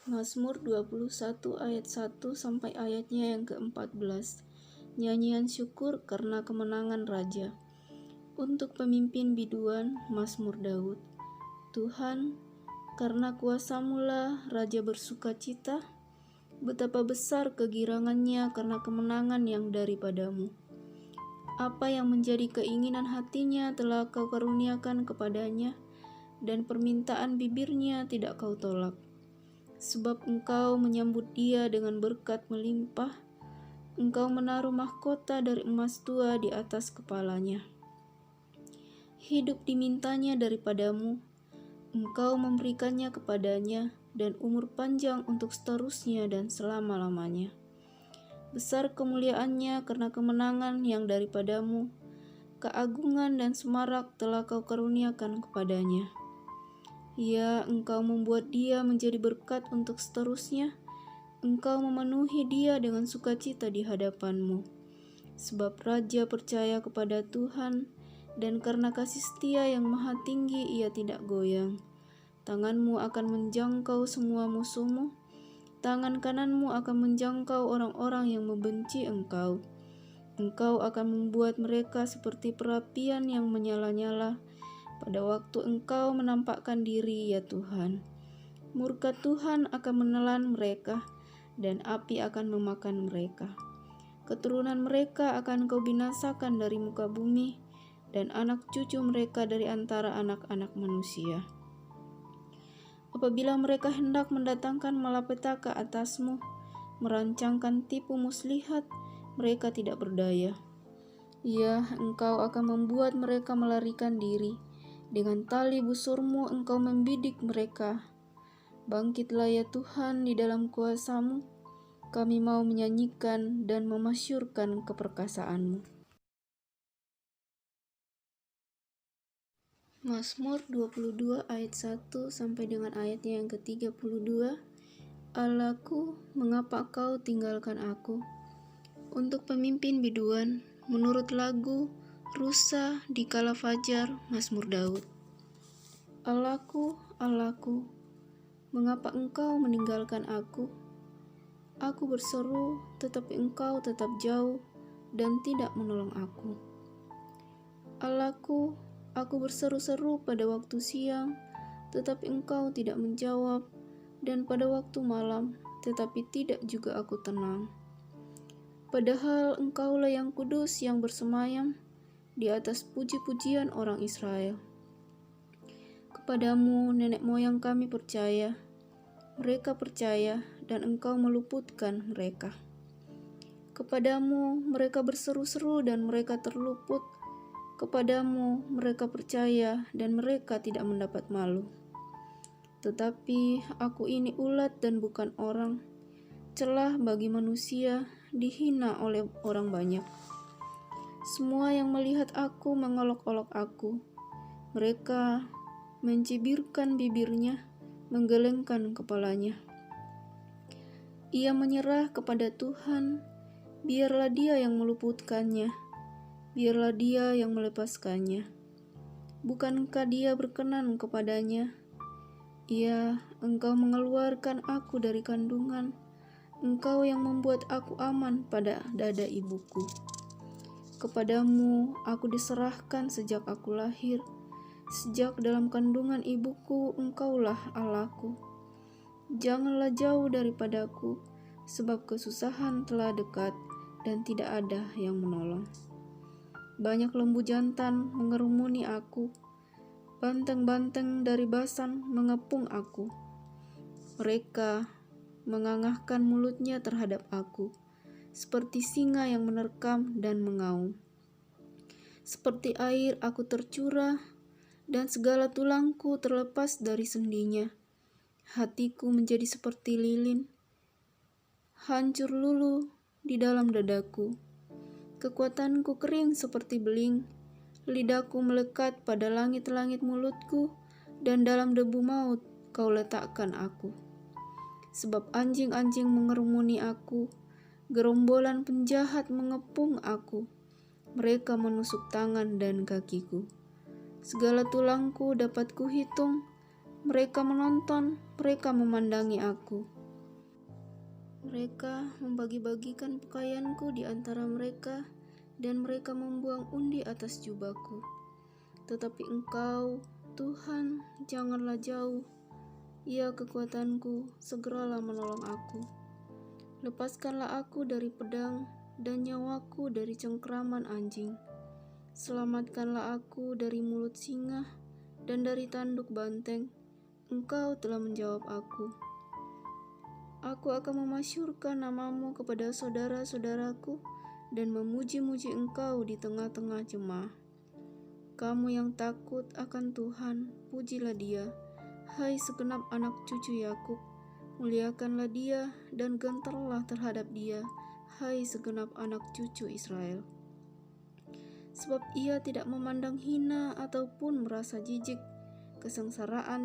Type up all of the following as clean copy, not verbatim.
Mazmur 21 ayat 1 sampai ayatnya yang ke-14. Nyanyian syukur karena kemenangan raja. Untuk pemimpin biduan, Mazmur Daud. Tuhan, karena kuasa-Mu-lah raja bersukacita, betapa besar kegirangannya karena kemenangan yang daripada-Mu. Apa yang menjadi keinginan hatinya telah Kau karuniakan kepadanya, dan permintaan bibirnya tidak Kau tolak. Sebab Engkau menyambut dia dengan berkat melimpah, Engkau menaruh mahkota dari emas tua di atas kepalanya. Hidup dimintanya daripada-Mu, Engkau memberikannya kepadanya, dan umur panjang untuk seterusnya dan selama-lamanya. Besar kemuliaannya karena kemenangan yang daripada-Mu, keagungan dan semarak telah Kau karuniakan kepadanya. Ya, Engkau membuat dia menjadi berkat untuk seterusnya, Engkau memenuhi dia dengan sukacita di hadapan-Mu. Sebab raja percaya kepada Tuhan, dan karena kasih setia yang maha tinggi ia tidak goyang. Tangan-Mu akan menjangkau semua musuh-Mu, tangan kanan-Mu akan menjangkau orang-orang yang membenci Engkau. Engkau akan membuat mereka seperti perapian yang menyala-nyala pada waktu Engkau menampakkan diri, ya Tuhan. Murka Tuhan akan menelan mereka, dan api akan memakan mereka. Keturunan mereka akan Kau binasakan dari muka bumi, dan anak cucu mereka dari antara anak-anak manusia. Apabila mereka hendak mendatangkan malapetaka atas-Mu, merancangkan tipu muslihat, mereka tidak berdaya. Ya, Engkau akan membuat mereka melarikan diri. Dengan tali busur-Mu Engkau membidik mereka. Bangkitlah ya Tuhan di dalam kuasa-Mu. Kami mau menyanyikan dan memasyurkan keperkasaan-Mu. Mazmur 22 ayat 1 sampai dengan ayatnya yang ke-32. Allahku, mengapa Kau tinggalkan aku? Untuk pemimpin biduan, menurut lagu Rusa di kala fajar, Mazmur Daud. Allahku, Allahku, mengapa Engkau meninggalkan aku? Aku berseru, tetapi Engkau tetap jauh dan tidak menolong aku. Allahku, aku berseru-seru pada waktu siang, tetapi Engkau tidak menjawab, dan pada waktu malam, tetapi tidak juga aku tenang. Padahal Engkaulah yang kudus yang bersemayam di atas puji-pujian orang Israel. Kepadamu nenek moyang kami percaya, mereka percaya dan Engkau meluputkan mereka. Kepadamu mereka berseru-seru dan mereka terluput, kepadamu mereka percaya dan mereka tidak mendapat malu. Tetapi aku ini ulat dan bukan orang, celah bagi manusia, dihina oleh orang banyak. Semua yang melihat aku mengolok-olok aku. Mereka mencibirkan bibirnya, menggelengkan kepalanya. Ia menyerah kepada Tuhan, biarlah Dia yang meluputkannya, biarlah Dia yang melepaskannya. Bukankah Dia berkenan kepadanya? Ya, Engkau mengeluarkan aku dari kandungan, Engkau yang membuat aku aman pada dada ibuku. Kepadamu aku diserahkan sejak aku lahir, sejak dalam kandungan ibuku Engkaulah Allahku. Janganlah jauh daripadaku, sebab kesusahan telah dekat dan tidak ada yang menolong. Banyak lembu jantan mengerumuni aku, banteng-banteng dari Basan mengepung aku. Mereka mengangahkan mulutnya terhadap aku, seperti singa yang menerkam dan mengaum. Seperti air aku tercurah, dan segala tulangku terlepas dari sendinya. Hatiku menjadi seperti lilin, hancur luluh di dalam dadaku. Kekuatanku kering seperti beling, lidahku melekat pada langit-langit mulutku, dan dalam debu maut Kau letakkan aku. Sebab anjing-anjing mengerumuni aku, gerombolan penjahat mengepung aku. Mereka menusuk tangan dan kakiku. Segala tulangku dapat kuhitung. Mereka menonton, mereka memandangi aku. Mereka membagi-bagikan pakaianku di antara mereka, dan mereka membuang undi atas jubahku. Tetapi Engkau, Tuhan, janganlah jauh. Ya kekuatanku, segeralah menolong aku. Lepaskanlah aku dari pedang, dan nyawaku dari cengkraman anjing. Selamatkanlah aku dari mulut singa, dan dari tanduk banteng. Engkau telah menjawab aku. Aku akan memasyurkan namamu kepada saudara-saudaraku dan memuji-muji Engkau di tengah-tengah jemaah. Kamu yang takut akan Tuhan, pujilah Dia. Hai segenap anak cucu Yakub, muliakanlah Dia dan gentarlah terhadap Dia, hai segenap anak cucu Israel. Sebab Ia tidak memandang hina ataupun merasa jijik kesengsaraan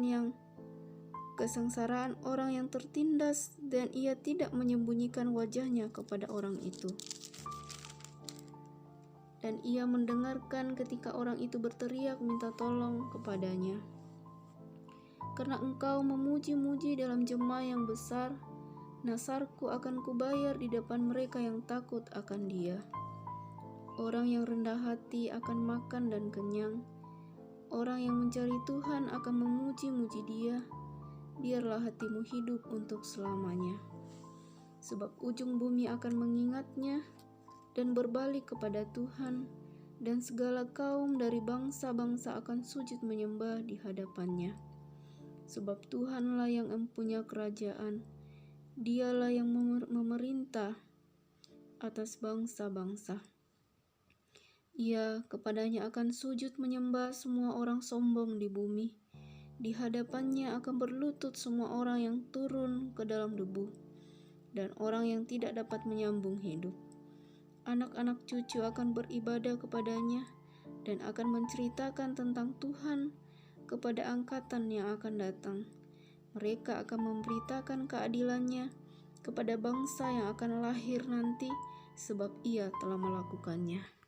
orang yang tertindas, dan Ia tidak menyembunyikan wajahnya kepada orang itu. Dan Ia mendengarkan ketika orang itu berteriak minta tolong kepadanya. Karena Engkau memuji-muji dalam jemaah yang besar, nasarku akan kubayar di depan mereka yang takut akan Dia. Orang yang rendah hati akan makan dan kenyang. Orang yang mencari Tuhan akan memuji-muji Dia. Biarlah hatimu hidup untuk selamanya. Sebab ujung bumi akan mengingatnya dan berbalik kepada Tuhan, dan segala kaum dari bangsa-bangsa akan sujud menyembah di hadapannya. Sebab Tuhanlah yang mempunyai kerajaan, Dialah yang memerintah atas bangsa-bangsa. Ia kepadanya akan sujud menyembah semua orang sombong di bumi. Di hadapannya akan berlutut semua orang yang turun ke dalam debu, dan orang yang tidak dapat menyambung hidup. Anak-anak cucu akan beribadah kepadanya, dan akan menceritakan tentang Tuhan kepada angkatan yang akan datang. Mereka akan memberitakan keadilannya kepada bangsa yang akan lahir nanti, sebab Ia telah melakukannya.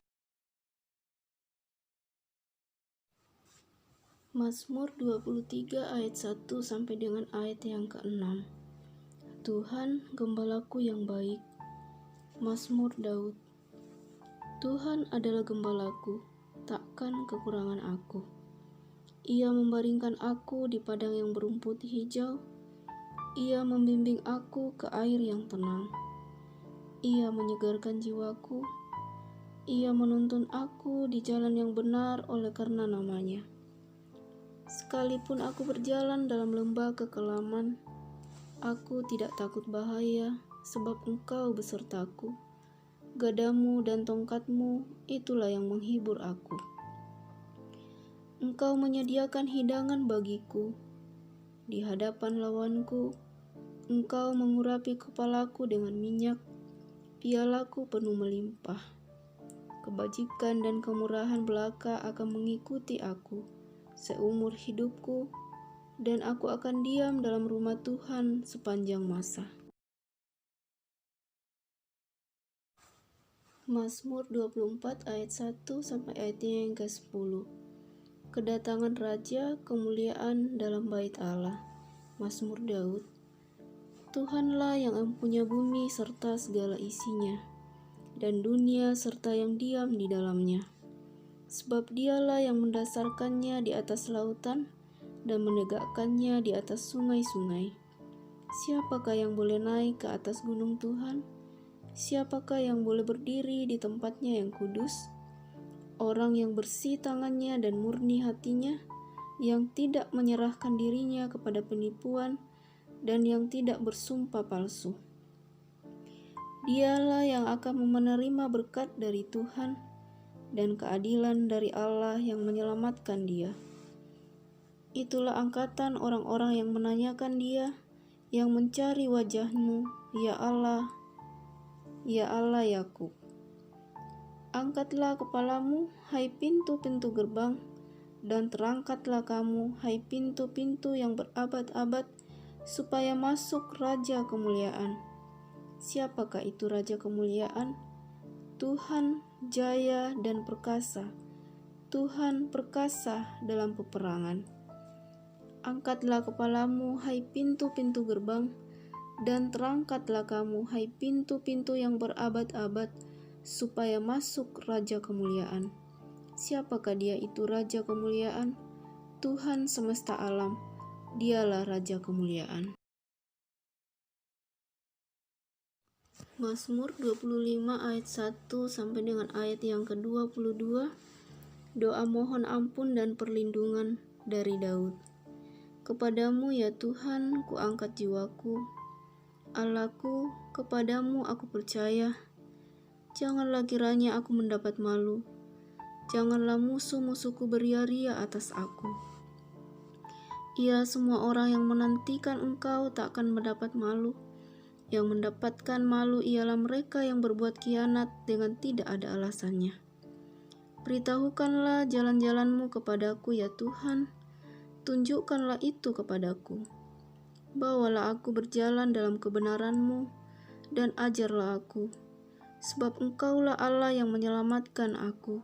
Mazmur 23 ayat 1 sampai dengan ayat yang ke-6. Tuhan, gembalaku yang baik. Mazmur Daud. Tuhan adalah gembalaku, takkan kekurangan aku. Ia membaringkan aku di padang yang berumput hijau. Ia membimbing aku ke air yang tenang. Ia menyegarkan jiwaku. Ia menuntun aku di jalan yang benar oleh karena namanya. Sekalipun aku berjalan dalam lembah kekelaman, aku tidak takut bahaya, sebab Engkau besertaku. Gadamu dan tongkatmu, itulah yang menghibur aku. Engkau menyediakan hidangan bagiku di hadapan lawanku. Engkau mengurapi kepalaku dengan minyak, pialaku penuh melimpah. Kebajikan dan kemurahan belaka akan mengikuti aku seumur hidupku, dan aku akan diam dalam rumah Tuhan sepanjang masa. Mazmur 24 ayat 1 sampai ayatnya yang ke-10. Kedatangan Raja, kemuliaan dalam bait Allah. Mazmur Daud. Tuhanlah yang mempunyai bumi serta segala isinya, dan dunia serta yang diam di dalamnya. Sebab Dialah yang mendasarkannya di atas lautan dan menegakkannya di atas sungai-sungai. Siapakah yang boleh naik ke atas gunung Tuhan? Siapakah yang boleh berdiri di tempatnya yang kudus? Orang yang bersih tangannya dan murni hatinya, yang tidak menyerahkan dirinya kepada penipuan dan yang tidak bersumpah palsu. Dialah yang akan menerima berkat dari Tuhan dan keadilan dari Allah yang menyelamatkan dia. Itulah angkatan orang-orang yang menanyakan Dia, yang mencari wajah-Mu, ya Allah Yakub. Angkatlah kepalamu, hai pintu-pintu gerbang, dan terangkatlah kamu, hai pintu-pintu yang berabad-abad, supaya masuk Raja kemuliaan. Siapakah itu Raja kemuliaan? Tuhan jaya dan perkasa, Tuhan perkasa dalam peperangan. Angkatlah kepalamu, hai pintu-pintu gerbang, Dan terangkatlah kamu, hai pintu-pintu yang berabad-abad, supaya masuk Raja Kemuliaan. Siapakah dia itu Raja Kemuliaan? Tuhan semesta alam, dialah Raja Kemuliaan. Mazmur 25 ayat 1 sampai dengan ayat yang ke-22. Doa mohon ampun dan perlindungan dari Daud. Kepadamu ya Tuhan, kuangkat jiwaku. Allahku, kepadamu aku percaya. Janganlah kiranya aku mendapat malu. Janganlah musuh-musuhku beria-ria atas aku. Ya, semua orang yang menantikan Engkau tak akan mendapat malu. Yang mendapatkan malu ialah mereka yang berbuat khianat dengan tidak ada alasannya. Beritahukanlah jalan-jalan-Mu kepadaku ya Tuhan. Tunjukkanlah itu kepadaku. Bawalah aku berjalan dalam kebenaran-Mu, dan ajarlah aku. Sebab Engkaulah Allah yang menyelamatkan aku.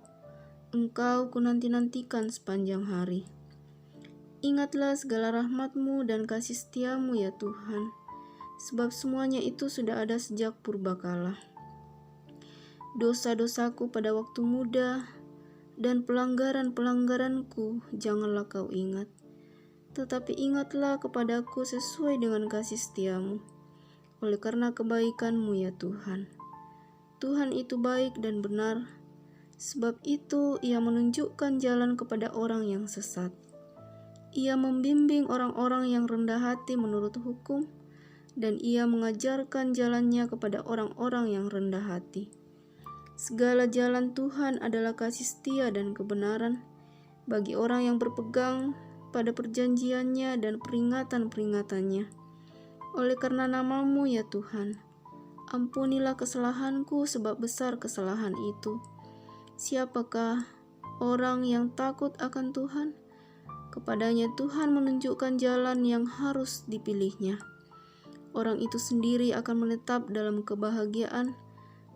Engkau kunanti-nantikan sepanjang hari. Ingatlah segala rahmat-Mu dan kasih setia-Mu ya Tuhan. Sebab semuanya itu sudah ada sejak purbakala. Dosa-dosaku pada waktu muda, dan pelanggaran-pelanggaranku janganlah Kau ingat. Tetapi ingatlah kepadaku sesuai dengan kasih setia-Mu, oleh karena kebaikan-Mu ya Tuhan. Tuhan itu baik dan benar, sebab itu Ia menunjukkan jalan kepada orang yang sesat. Ia membimbing orang-orang yang rendah hati menurut hukum, dan Ia mengajarkan jalannya kepada orang-orang yang rendah hati. Segala jalan Tuhan adalah kasih setia dan kebenaran bagi orang yang berpegang pada perjanjiannya dan peringatan-peringatannya. Oleh karena nama-Mu ya Tuhan, ampunilah kesalahanku sebab besar kesalahan itu. Siapakah orang yang takut akan Tuhan? Kepadanya Tuhan menunjukkan jalan yang harus dipilihnya. Orang itu sendiri akan menetap dalam kebahagiaan,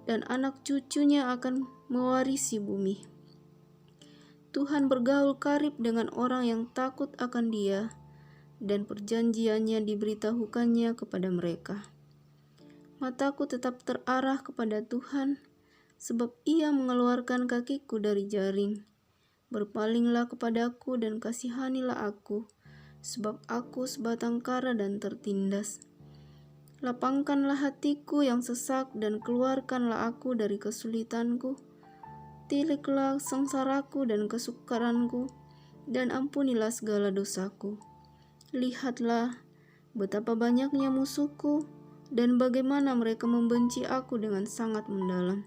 dan anak cucunya akan mewarisi bumi. Tuhan bergaul karib dengan orang yang takut akan Dia, dan perjanjiannya diberitahukannya kepada mereka. Mataku tetap terarah kepada Tuhan, sebab Ia mengeluarkan kakiku dari jaring. Berpalinglah kepadaku dan kasihanilah aku, sebab aku sebatang kara dan tertindas. Lapangkanlah hatiku yang sesak dan keluarkanlah aku dari kesulitanku. Tiliklah sengsaraku dan kesukaranku, dan ampunilah segala dosaku. Lihatlah betapa banyaknya musuhku, dan bagaimana mereka membenci aku dengan sangat mendalam.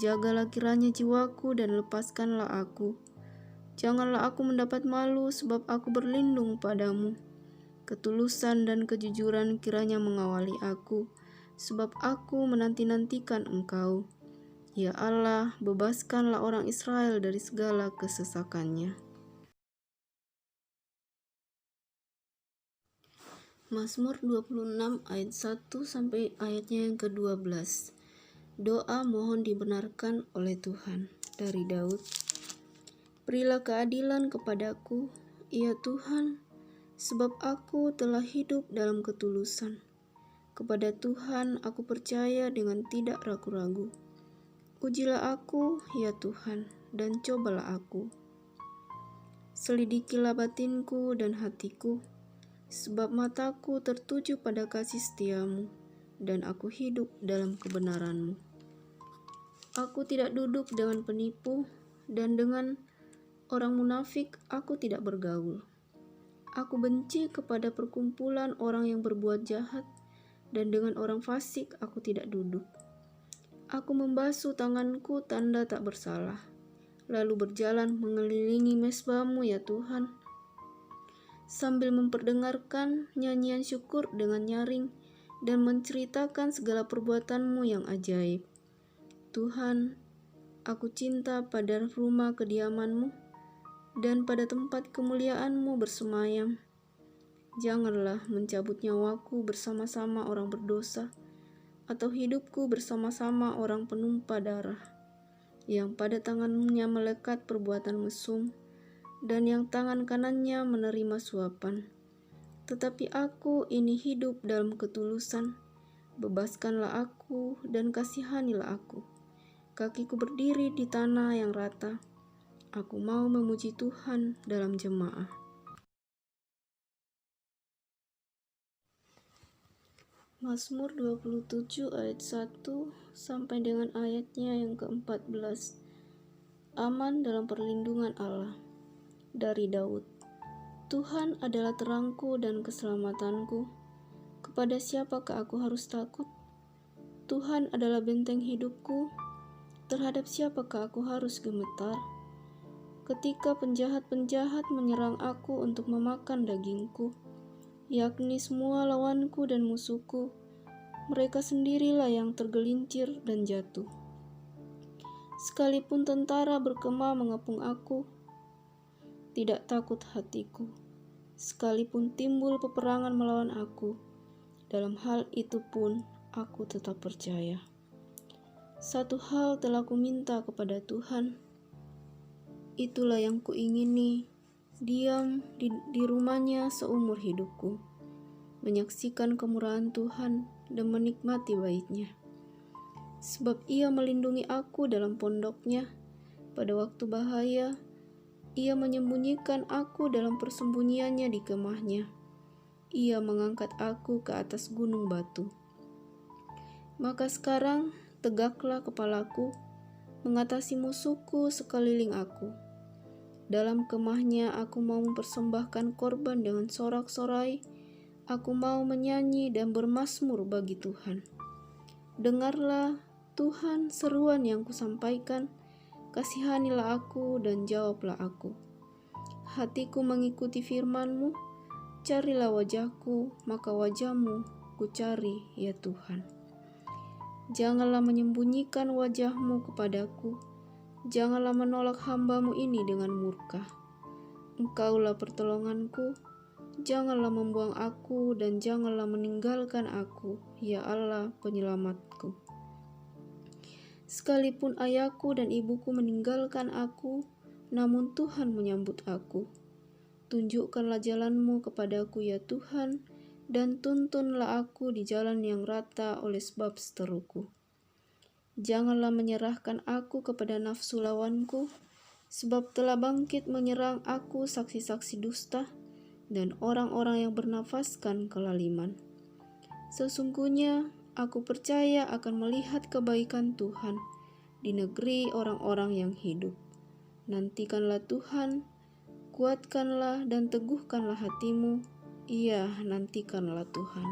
Jagalah kiranya jiwaku dan lepaskanlah aku. Janganlah aku mendapat malu, sebab aku berlindung padamu. Ketulusan dan kejujuran kiranya mengawali aku, sebab aku menanti-nantikan Engkau. Ya Allah, bebaskanlah orang Israel dari segala kesesakannya. Mazmur 26 ayat 1 sampai ayatnya yang ke-12. Doa mohon dibenarkan oleh Tuhan, dari Daud. Berilah keadilan kepadaku, ya Tuhan, sebab aku telah hidup dalam ketulusan. Kepada Tuhan aku percaya dengan tidak ragu-ragu. Ujilah aku, ya Tuhan, dan cobalah aku. Selidikilah batinku dan hatiku, sebab mataku tertuju pada kasih setia-Mu, dan aku hidup dalam kebenaran-Mu. Aku tidak duduk dengan penipu, dan dengan orang munafik aku tidak bergaul. Aku benci kepada perkumpulan orang yang berbuat jahat, dan dengan orang fasik aku tidak duduk. Aku membasuh tanganku tanda tak bersalah, lalu berjalan mengelilingi mezbah-Mu ya Tuhan, sambil memperdengarkan nyanyian syukur dengan nyaring dan menceritakan segala perbuatan-Mu yang ajaib. Tuhan, aku cinta pada rumah kediaman-Mu dan pada tempat kemuliaan-Mu bersemayam. Janganlah mencabut nyawaku bersama-sama orang berdosa, atau hidupku bersama-sama orang penumpah darah, yang pada tangannya melekat perbuatan mesum, dan yang tangan kanannya menerima suapan. Tetapi aku ini hidup dalam ketulusan. Bebaskanlah aku dan kasihanilah aku. Kakiku berdiri di tanah yang rata. Aku mau memuji Tuhan dalam jemaah. Mazmur 27 ayat 1 sampai dengan ayatnya yang ke-14. Aman dalam perlindungan Allah. Dari Daud. Tuhan adalah terangku dan keselamatanku. Kepada siapakah aku harus takut? Tuhan adalah benteng hidupku. Terhadap siapakah aku harus gemetar? Ketika penjahat-penjahat menyerang aku untuk memakan dagingku, yakni semua lawanku dan musuhku, mereka sendirilah yang tergelincir dan jatuh. Sekalipun tentara berkemah mengepung aku, tidak takut hatiku. Sekalipun timbul peperangan melawan aku, dalam hal itu pun aku tetap percaya. Satu hal telah kuminta kepada Tuhan, itulah yang kuingini, diam di rumahnya seumur hidupku, menyaksikan kemurahan Tuhan dan menikmati baitnya. Sebab Ia melindungi aku dalam pondoknya, pada waktu bahaya, Ia menyembunyikan aku dalam persembunyiannya di kemahnya. Ia mengangkat aku ke atas gunung batu. Maka sekarang tegaklah kepalaku, mengatasi musuhku sekeliling aku. Dalam kemahnya aku mau mempersembahkan korban dengan sorak-sorai. Aku mau menyanyi dan bermazmur bagi Tuhan. Dengarlah Tuhan seruan yang kusampaikan, kasihanilah aku dan jawablah aku. Hatiku mengikuti firman-Mu, carilah wajahku, maka wajah-Mu ku cari, ya Tuhan. Janganlah menyembunyikan wajah-Mu kepadaku, janganlah menolak hamba-Mu ini dengan murka. Engkaulah pertolonganku, janganlah membuang aku dan janganlah meninggalkan aku, ya Allah penyelamatku. Sekalipun ayahku dan ibuku meninggalkan aku, namun Tuhan menyambut aku. Tunjukkanlah jalan-Mu kepadaku, ya Tuhan, dan tuntunlah aku di jalan yang rata oleh sebab seteruku. Janganlah menyerahkan aku kepada nafsu lawanku, sebab telah bangkit menyerang aku saksi-saksi dusta dan orang-orang yang bernafaskan kelaliman. Sesungguhnya aku percaya akan melihat kebaikan Tuhan di negeri orang-orang yang hidup. Nantikanlah Tuhan, kuatkanlah dan teguhkanlah hatimu. Iya, nantikanlah Tuhan.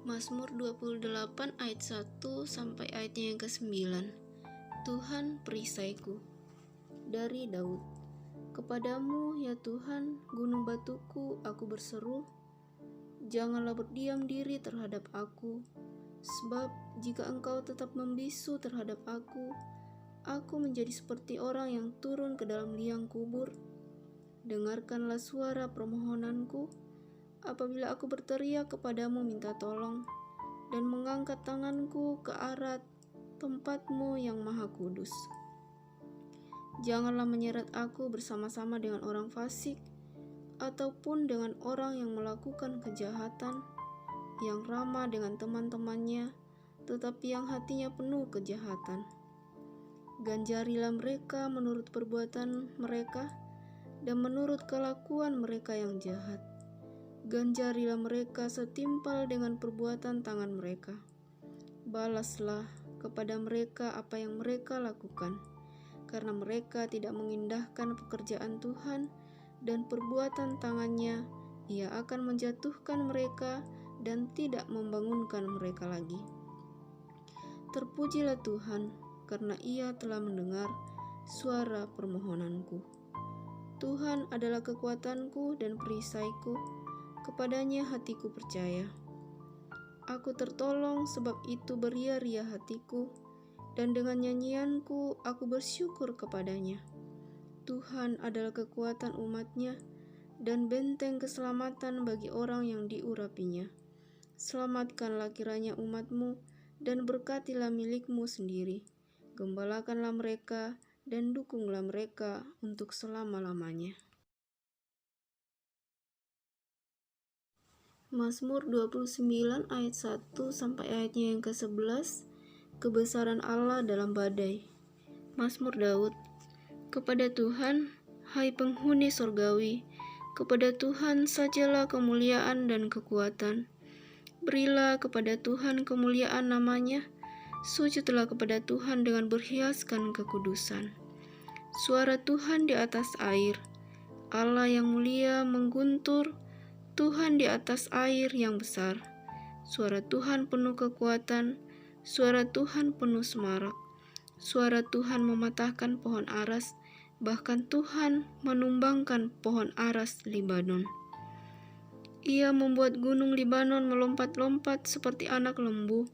Mazmur 28 ayat 1 sampai ayatnya yang ke-9. Tuhan perisaiku. Dari Daud. Kepadamu, ya Tuhan, gunung batuku, aku berseru. Janganlah berdiam diri terhadap aku, sebab jika Engkau tetap membisu terhadap aku menjadi seperti orang yang turun ke dalam liang kubur. Dengarkanlah suara permohonanku, apabila aku berteriak kepadamu minta tolong, dan mengangkat tanganku ke arah tempat-Mu yang maha kudus. Janganlah menyeret aku bersama-sama dengan orang fasik, ataupun dengan orang yang melakukan kejahatan, yang ramah dengan teman-temannya, tetapi yang hatinya penuh kejahatan. Ganjarilah mereka menurut perbuatan mereka, dan menurut kelakuan mereka yang jahat. Ganjarilah mereka setimpal dengan perbuatan tangan mereka. Balaslah kepada mereka apa yang mereka lakukan, karena mereka tidak mengindahkan pekerjaan Tuhan dan perbuatan tangannya. Ia akan menjatuhkan mereka dan tidak membangunkan mereka lagi. Terpujilah Tuhan, karena Ia telah mendengar suara permohonanku. Tuhan adalah kekuatanku dan perisaiku, kepadanya hatiku percaya. Aku tertolong, sebab itu beria-ria hatiku, dan dengan nyanyianku aku bersyukur kepadanya. Tuhan adalah kekuatan umat-Nya dan benteng keselamatan bagi orang yang diurapinya. Selamatkanlah kiranya umat-Mu dan berkatilah milik-Mu sendiri. Gembalakanlah mereka dan dukunglah mereka untuk selama-lamanya. Mazmur 29 ayat 1 sampai ayatnya yang ke-11, kebesaran Allah dalam badai. Mazmur Daud. Kepada Tuhan, hai penghuni sorgawi, kepada Tuhan sajalah kemuliaan dan kekuatan. Berilah kepada Tuhan kemuliaan namanya, sujudlah kepada Tuhan dengan berhiaskan kekudusan. Suara Tuhan di atas air, Allah yang mulia mengguntur, Tuhan di atas air yang besar. Suara Tuhan penuh kekuatan, suara Tuhan penuh semarak. Suara Tuhan mematahkan pohon aras, bahkan Tuhan menumbangkan pohon aras Libanon. Ia membuat gunung Libanon melompat-lompat seperti anak lembu,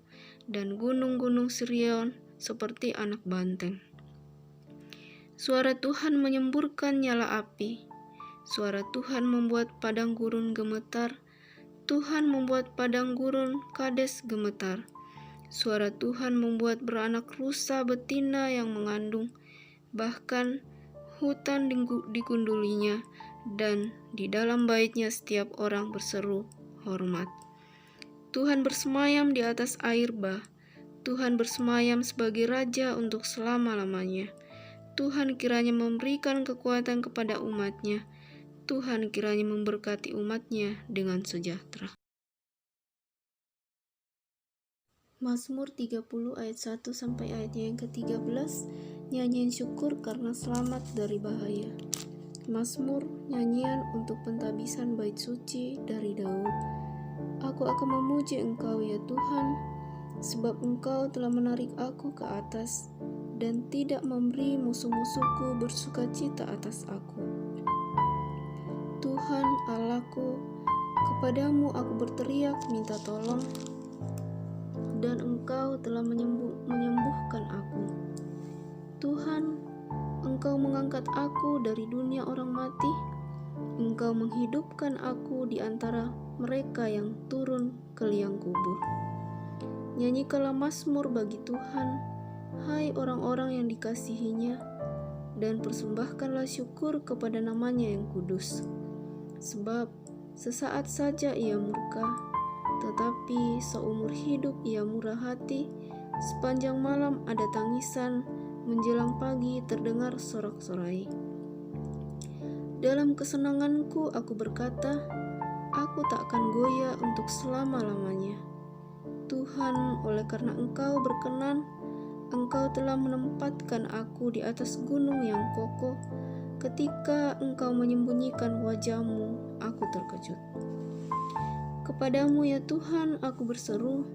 dan gunung-gunung Sirion seperti anak banteng. Suara Tuhan menyemburkan nyala api. Suara Tuhan membuat padang gurun gemetar. Tuhan membuat padang gurun Kades gemetar. Suara Tuhan membuat beranak rusa betina yang mengandung. Bahkan hutan dikundulinya, dan di dalam baitnya setiap orang berseru hormat. Tuhan bersemayam di atas air bah. Tuhan bersemayam sebagai raja untuk selama-lamanya. Tuhan kiranya memberikan kekuatan kepada umatnya. Tuhan kiranya memberkati umatnya dengan sejahtera. Mazmur 30 ayat 1 sampai ayatnya yang ke-13, nyanyian syukur karena selamat dari bahaya. Mazmur, nyanyian untuk pentabisan bait suci dari Daud. Aku akan memuji Engkau ya Tuhan, sebab Engkau telah menarik aku ke atas, dan tidak memberi musuh-musuhku bersukacita atas aku. Tuhan Allahku, kepadamu aku berteriak minta tolong, dan Engkau telah menyembuhkan aku. Tuhan, Engkau mengangkat aku dari dunia orang mati, Engkau menghidupkan aku di antara mereka yang turun ke liang kubur. Nyanyikanlah mazmur bagi Tuhan, hai orang-orang yang dikasihinya, dan persembahkanlah syukur kepada namanya yang kudus. Sebab sesaat saja ia murka, tetapi seumur hidup ia murah hati. Sepanjang malam ada tangisan, menjelang pagi terdengar sorak-sorai. Dalam kesenanganku aku berkata, aku tak akan goyah untuk selama-lamanya. Tuhan, oleh karena Engkau berkenan, Engkau telah menempatkan aku di atas gunung yang kokoh. Ketika Engkau menyembunyikan wajah-Mu, aku terkejut. Kepadamu ya Tuhan aku berseru,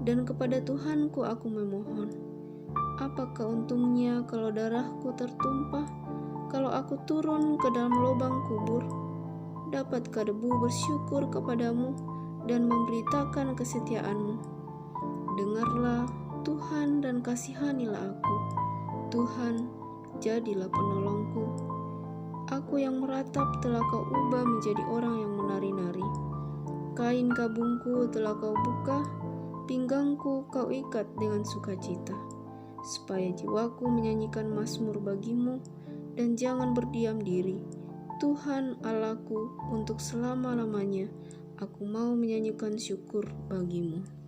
dan kepada Tuhanku aku memohon. Apakah untungnya kalau darahku tertumpah, kalau aku turun ke dalam lubang kubur? Dapatkah debu bersyukur kepadamu dan memberitakan kesetiaan-Mu? Dengarlah Tuhan dan kasihanilah aku. Tuhan, jadilah penolongku. Aku yang meratap telah Kau ubah menjadi orang yang menari-nari. Kain kabungku telah Kau buka, pinggangku Kau ikat dengan sukacita, supaya jiwaku menyanyikan mazmur bagi-Mu dan jangan berdiam diri. Tuhan Allahku, untuk selama-lamanya aku mau menyanyikan syukur bagi-Mu.